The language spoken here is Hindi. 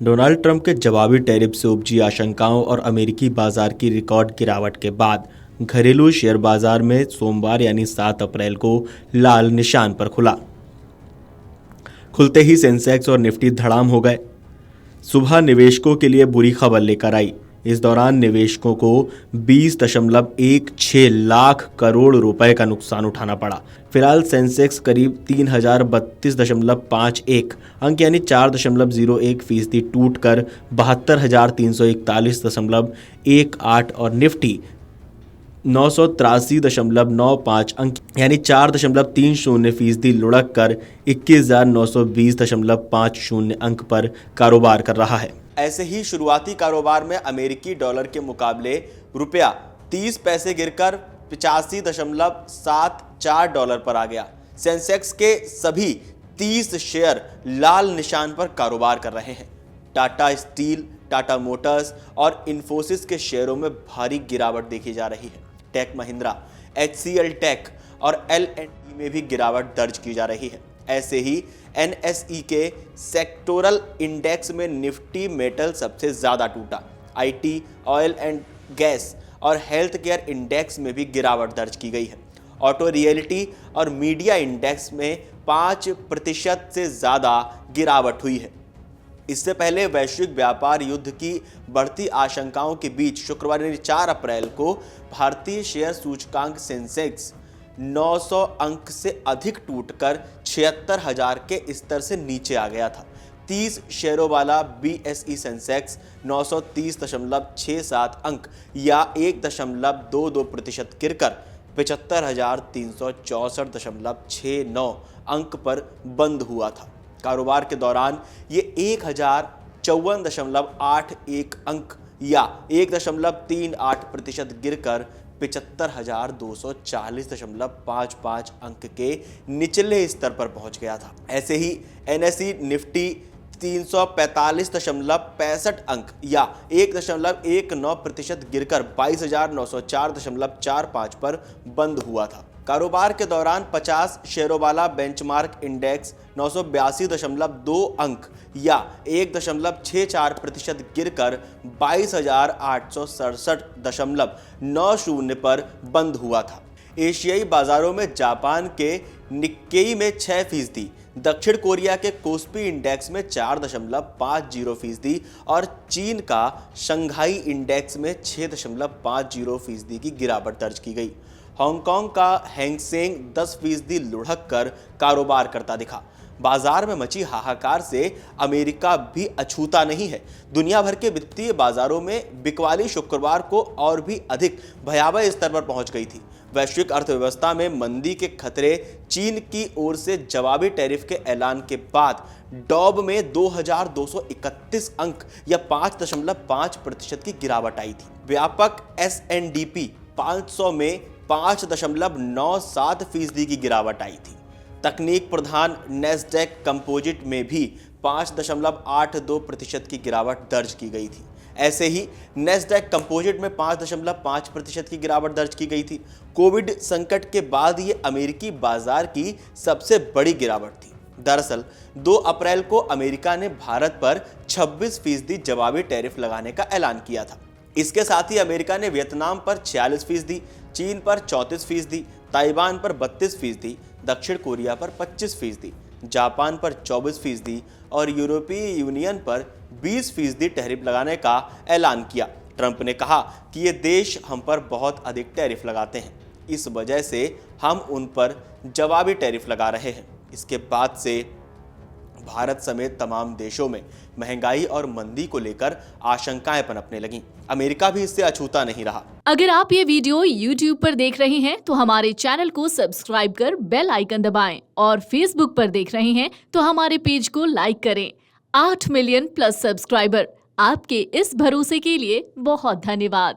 डोनाल्ड ट्रंप के जवाबी टैरिफ से उपजी आशंकाओं और अमेरिकी बाजार की रिकॉर्ड गिरावट के बाद घरेलू शेयर बाजार में सोमवार यानी 7 अप्रैल को लाल निशान पर खुलते ही सेंसेक्स और निफ्टी धड़ाम हो गए। सुबह निवेशकों के लिए बुरी खबर लेकर आई। इस दौरान निवेशकों को 20.16 लाख करोड़ रुपए का नुकसान उठाना पड़ा। फिलहाल सेंसेक्स करीब 3032.51 अंक यानी 4.01% टूटकर 72,341.18 और निफ्टी 983.95 अंक यानी 4.30% लुढ़क कर 21,920.50 अंक पर कारोबार कर रहा है। ऐसे ही शुरुआती कारोबार में अमेरिकी डॉलर के मुकाबले रुपया 30 पैसे गिरकर 85.74 डॉलर पर आ गया। सेंसेक्स के सभी 30 शेयर लाल निशान पर कारोबार कर रहे हैं। टाटा स्टील, टाटा मोटर्स और इन्फोसिस के शेयरों में भारी गिरावट देखी जा रही है। टेक महिंद्रा, HCL टेक और L&T में भी गिरावट दर्ज की जा रही है। ऐसे ही NSE के सेक्टोरल इंडेक्स में निफ्टी मेटल सबसे ज्यादा टूटा। IT, ऑयल एंड गैस और हेल्थ केयर इंडेक्स में भी गिरावट दर्ज की गई है। ऑटो, रियलिटी और मीडिया इंडेक्स में 5% से ज्यादा गिरावट हुई है। इससे पहले वैश्विक व्यापार युद्ध की बढ़ती आशंकाओं के बीच शुक्रवार 4 अप्रैल को भारतीय शेयर सूचकांक सेंसेक्स 900 अंक से अधिक टूटकर 76,000 के स्तर से नीचे आ गया था। 30 शेयरों वाला BSE सेंसेक्स 930.67 अंक या 1.22% गिरकर 75,364.69 अंक पर बंद हुआ था। कारोबार के दौरान ये 1054.81 अंक या 1.38% गिरकर 75,240.55 अंक के निचले स्तर पर पहुंच गया था। ऐसे ही NSE निफ्टी 345.65 अंक या 1.19% गिरकर 22,904.45 पर बंद हुआ था। कारोबार के दौरान 50 शेयरों वाला बेंचमार्क इंडेक्स 982.2 अंक या 1.64% गिरकर 22,867.90 पर बंद हुआ था। एशियाई बाजारों में जापान के निक्केई में 6%, दक्षिण कोरिया के कोस्पी इंडेक्स में 4.50% और चीन का शंघाई इंडेक्स में 6.50% की गिरावट दर्ज की गई। हांगकांग का हैंगसेंग 10% लुढ़क कर कारोबार करता दिखा। बाजार में मची हाहाकार से अमेरिका भी अछूता नहीं है। दुनिया भर के वित्तीय बाजारों में बिकवाली शुक्रवार को और भी अधिक भयावह स्तर पर पहुंच गई थी। वैश्विक अर्थव्यवस्था में मंदी के खतरे, चीन की ओर से जवाबी टैरिफ के ऐलान के बाद डॉब में 2,231 अंक या 5.5% की गिरावट आई थी। व्यापक S&P 500 में 5.97% की गिरावट आई थी। तकनीक प्रधान नेस्डैक कंपोजिट में भी 5.82% की गिरावट दर्ज की गई थी। ऐसे ही नेस्डैक कंपोजिट में 5.5% की गिरावट दर्ज की गई थी। कोविड संकट के बाद ये अमेरिकी बाजार की सबसे बड़ी गिरावट थी। दरअसल 2 अप्रैल को अमेरिका ने भारत पर 26% जवाबी टैरिफ लगाने का ऐलान किया था। इसके साथ ही अमेरिका ने वियतनाम पर 46%, चीन पर 34%, ताइवान पर 32%, दक्षिण कोरिया पर 25%, जापान पर 24% और यूरोपीय यूनियन पर 20% टैरिफ लगाने का ऐलान किया। ट्रंप ने कहा कि ये देश हम पर बहुत अधिक टैरिफ लगाते हैं, इस वजह से हम उन पर जवाबी टैरिफ लगा रहे हैं। इसके बाद से भारत समेत तमाम देशों में महंगाई और मंदी को लेकर आशंकाएं पनपने लगीं। अमेरिका भी इससे अछूता नहीं रहा। अगर आप ये वीडियो YouTube पर देख रहे हैं तो हमारे चैनल को सब्सक्राइब कर बेल आइकन दबाएं और Facebook पर देख रहे हैं तो हमारे पेज को लाइक करें। 8 मिलियन प्लस सब्सक्राइबर, आपके इस भरोसे के लिए बहुत धन्यवाद।